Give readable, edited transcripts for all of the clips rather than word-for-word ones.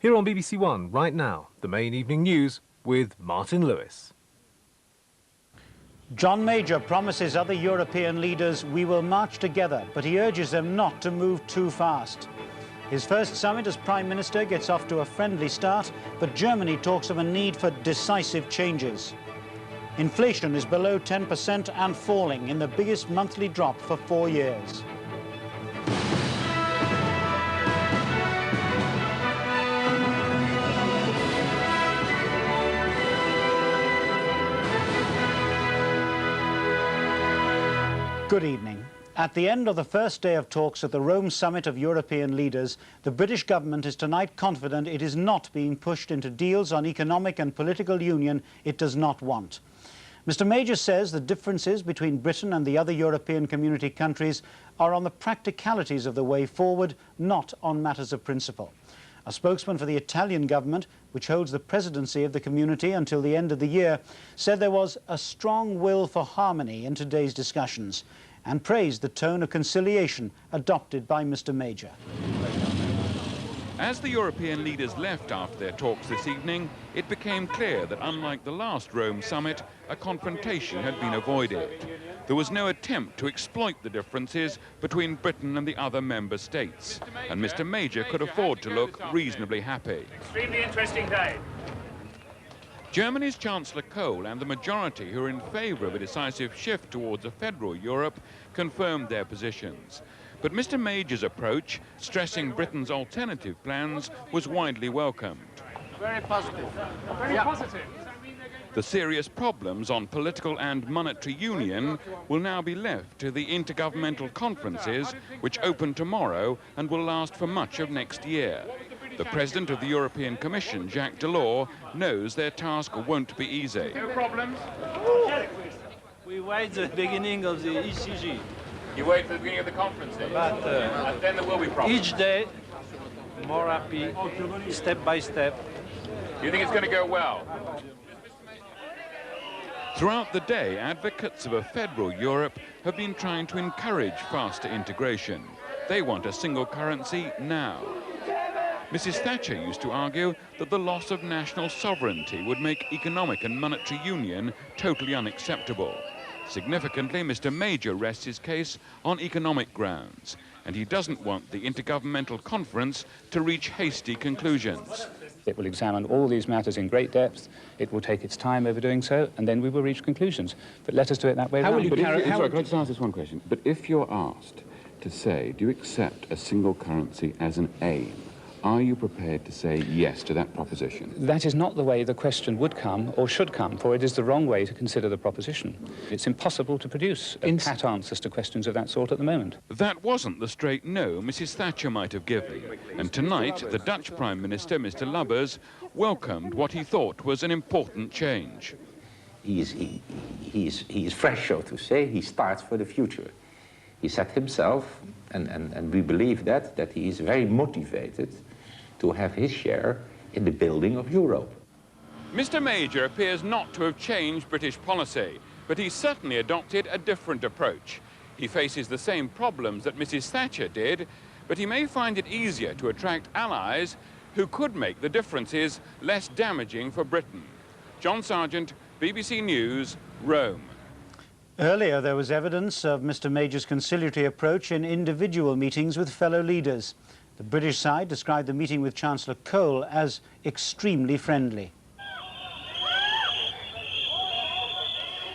Here on BBC One, right now, the main evening news with Martin Lewis. John Major promises other European leaders we will march together, but he urges them not to move too fast. His first summit as Prime Minister gets off to a friendly start, but Germany talks of a need for decisive changes. Inflation is below 10% and falling in the biggest monthly drop for 4 years. Good evening. At the end of the first day of talks at the Rome Summit of European leaders, the British government is tonight confident it is not being pushed into deals on economic and political union it does not want. Mr. Major says the differences between Britain and the other European community countries are on the practicalities of the way forward, not on matters of principle. A spokesman for the Italian government, which holds the presidency of the community until the end of the year, said there was a strong will for harmony in today's discussions and praised the tone of conciliation adopted by Mr. Major. As the European leaders left after their talks this evening, it became clear that unlike the last Rome summit, a confrontation had been avoided. There was no attempt to exploit the differences between Britain and the other member states, and Mr. Major could afford to look reasonably happy. Extremely interesting day. Germany's Chancellor Kohl and the majority who are in favour of a decisive shift towards a federal Europe confirmed their positions. But Mr. Major's approach, stressing Britain's alternative plans, was widely welcomed. Very positive. Very positive. The serious problems on political and monetary union will now be left to the intergovernmental conferences, which open tomorrow and will last for much of next year. The President of the European Commission, Jacques Delors, knows their task won't be easy. No problems. We wait the beginning of the ECG. You wait for the beginning of the conference, But and then there will be problems. each day, more happy, step by step. You think it's going to go well? Throughout the day, advocates of a federal Europe have been trying to encourage faster integration. They want a single currency now. Mrs. Thatcher used to argue that the loss of national sovereignty would make economic and monetary union totally unacceptable. Significantly, Mr. Major rests his case on economic grounds, and he doesn't want the Intergovernmental Conference to reach hasty conclusions. It will examine all these matters in great depth. It will take its time over doing so, and then we will reach conclusions. But let us do it that way around. Can I just ask this one question? But if you're asked to say, do you accept a single currency as an aim, are you prepared to say yes to that proposition? That is not the way the question would come or should come, for it is the wrong way to consider the proposition. It's impossible to produce pat answers to questions of that sort at the moment. That wasn't the straight no Mrs. Thatcher might have given. And tonight, the Dutch Prime Minister, Mr. Lubbers, welcomed what he thought was an important change. He is fresh, so to say. He starts for the future. He said himself, and we believe that he is very motivated to have his share in the building of Europe. Mr. Major appears not to have changed British policy, but he's certainly adopted a different approach. He faces the same problems that Mrs. Thatcher did, but he may find it easier to attract allies who could make the differences less damaging for Britain. John Sargent, BBC News, Rome. Earlier, there was evidence of Mr. Major's conciliatory approach in individual meetings with fellow leaders. The British side described the meeting with Chancellor Kohl as extremely friendly.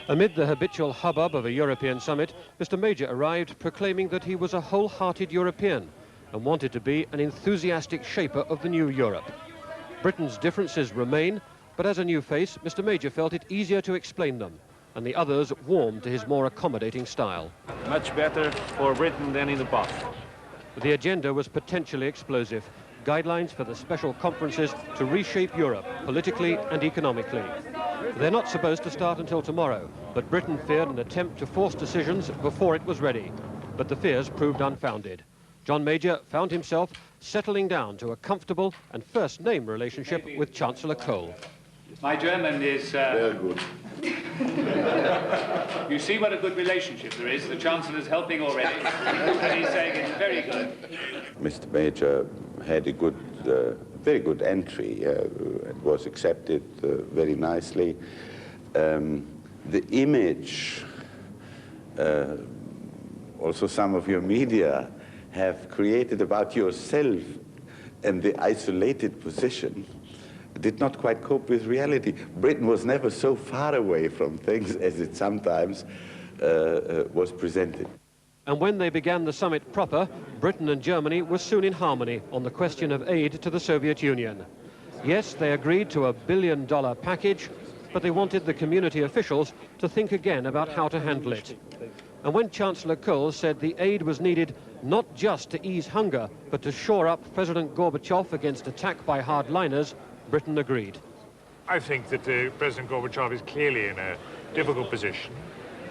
Amid the habitual hubbub of a European summit, Mr. Major arrived proclaiming that he was a wholehearted European and wanted to be an enthusiastic shaper of the new Europe. Britain's differences remain, but as a new face, Mr. Major felt it easier to explain them, and the others warmed to his more accommodating style. Much better for Britain than in the past. The agenda was potentially explosive. Guidelines for the special conferences to reshape Europe politically and economically. They're not supposed to start until tomorrow, but Britain feared an attempt to force decisions before it was ready. But the fears proved unfounded. John Major found himself settling down to a comfortable and first-name relationship with Chancellor Kohl. My German is Very good. You see what a good relationship there is. The Chancellor's helping already, and he's saying it's very good. Mr. Major had a good, very good entry. It was accepted very nicely. The image, also some of your media have created about yourself and the isolated position did not quite cope with reality. Britain was never so far away from things as it sometimes was presented. And when they began the summit proper, Britain and Germany were soon in harmony on the question of aid to the Soviet Union. Yes, they agreed to $1 billion package, but they wanted the community officials to think again about how to handle it. And when Chancellor Kohl said the aid was needed not just to ease hunger, but to shore up President Gorbachev against attack by hardliners, Britain agreed. I think that President Gorbachev is clearly in a difficult position,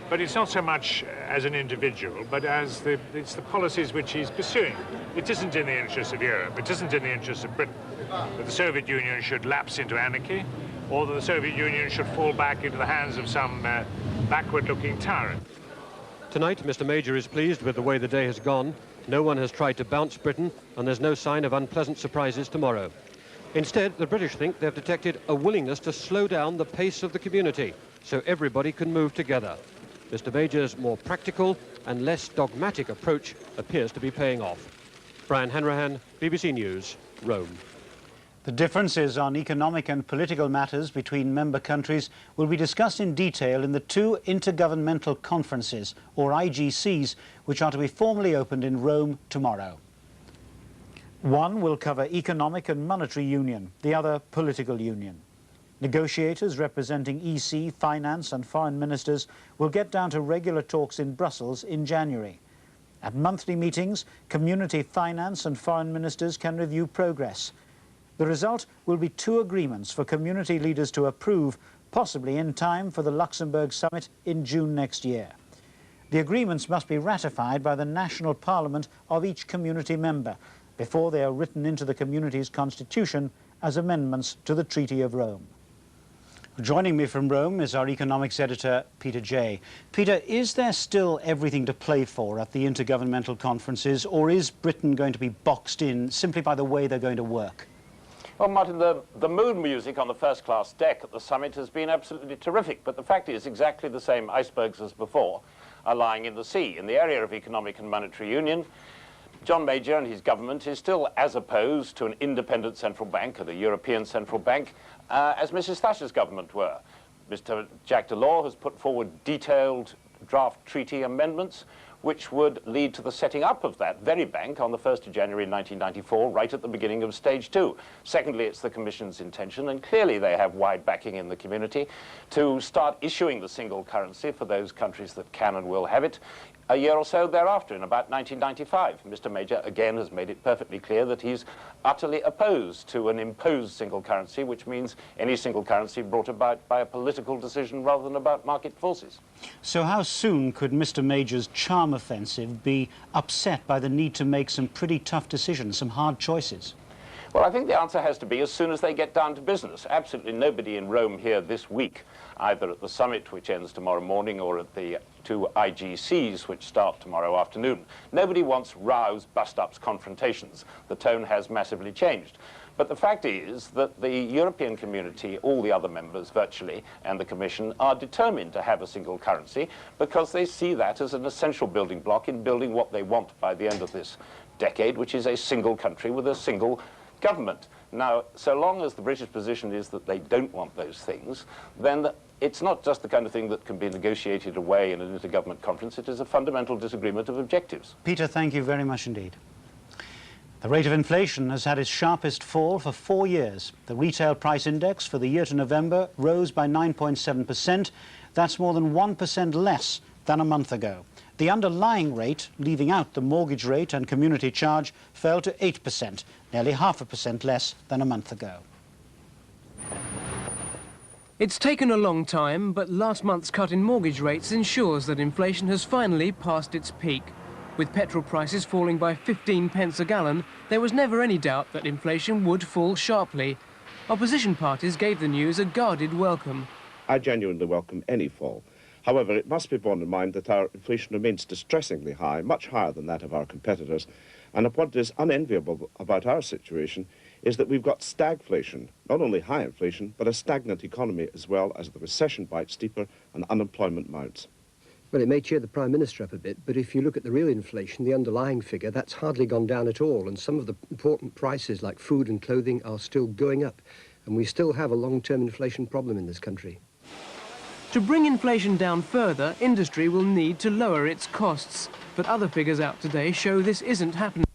but it's not so much as an individual, but as it's the policies which he's pursuing. It isn't in the interest of Europe, it isn't in the interest of Britain that the Soviet Union should lapse into anarchy, or that the Soviet Union should fall back into the hands of some backward-looking tyrant. Tonight, Mr. Major is pleased with the way the day has gone. No one has tried to bounce Britain, and there's no sign of unpleasant surprises tomorrow. Instead, the British think they've detected a willingness to slow down the pace of the community so everybody can move together. Mr. Major's more practical and less dogmatic approach appears to be paying off. Brian Hanrahan, BBC News, Rome. The differences on economic and political matters between member countries will be discussed in detail in the two intergovernmental conferences, or IGCs, which are to be formally opened in Rome tomorrow. One will cover economic and monetary union, the other political union. Negotiators representing EC, finance and foreign ministers will get down to regular talks in Brussels in January. At monthly meetings, community finance and foreign ministers can review progress. The result will be two agreements for community leaders to approve, possibly in time for the Luxembourg summit in June next year. The agreements must be ratified by the national parliament of each community member before they are written into the community's constitution as amendments to the Treaty of Rome. Joining me from Rome is our economics editor, Peter Jay. Peter, is there still everything to play for at the intergovernmental conferences, or is Britain going to be boxed in simply by the way they're going to work? Well, Martin, the mood music on the first-class deck at the summit has been absolutely terrific, but the fact is exactly the same icebergs as before are lying in the sea. In the area of economic and monetary union, John Major and his government is still as opposed to an independent central bank, or the European Central Bank, as Mrs. Thatcher's government were. Mr. Jacques Delors has put forward detailed draft treaty amendments which would lead to the setting up of that very bank on the 1st of January 1994, right at the beginning of stage 2. Secondly, it's the Commission's intention, and clearly they have wide backing in the community, to start issuing the single currency for those countries that can and will have it a year or so thereafter, in about 1995. Mr. Major again has made it perfectly clear that he's utterly opposed to an imposed single currency, which means any single currency brought about by a political decision rather than about market forces. So how soon could Mr. Major's charm offensive be upset by the need to make some pretty tough decisions, some hard choices? Well, I think the answer has to be as soon as they get down to business. Absolutely nobody in Rome here this week, either at the summit, which ends tomorrow morning, or at the two IGCs, which start tomorrow afternoon. Nobody wants rows, bust-ups, confrontations. The tone has massively changed. But the fact is that the European community, all the other members virtually, and the Commission are determined to have a single currency because they see that as an essential building block in building what they want by the end of this decade, which is a single country with a single government. Now, so long as the British position is that they don't want those things, then it's not just the kind of thing that can be negotiated away in an intergovernment conference. It is a fundamental disagreement of objectives. Peter, thank you very much indeed. The rate of inflation has had its sharpest fall for 4 years. The retail price index for the year to November rose by 9.7%. That's more than 1% less than a month ago. The underlying rate, leaving out the mortgage rate and community charge, fell to 8%, nearly 0.5% less than a month ago. It's taken a long time, but last month's cut in mortgage rates ensures that inflation has finally passed its peak. With petrol prices falling by 15 pence a gallon, there was never any doubt that inflation would fall sharply. Opposition parties gave the news a guarded welcome. I genuinely welcome any fall. However, it must be borne in mind that our inflation remains distressingly high, much higher than that of our competitors, and what is unenviable about our situation is that we've got stagflation, not only high inflation, but a stagnant economy as well, as the recession bites deeper and unemployment mounts. Well, it may cheer the Prime Minister up a bit, but if you look at the real inflation, the underlying figure, that's hardly gone down at all, and some of the important prices like food and clothing are still going up, and we still have a long-term inflation problem in this country. To bring inflation down further, industry will need to lower its costs, but other figures out today show this isn't happening.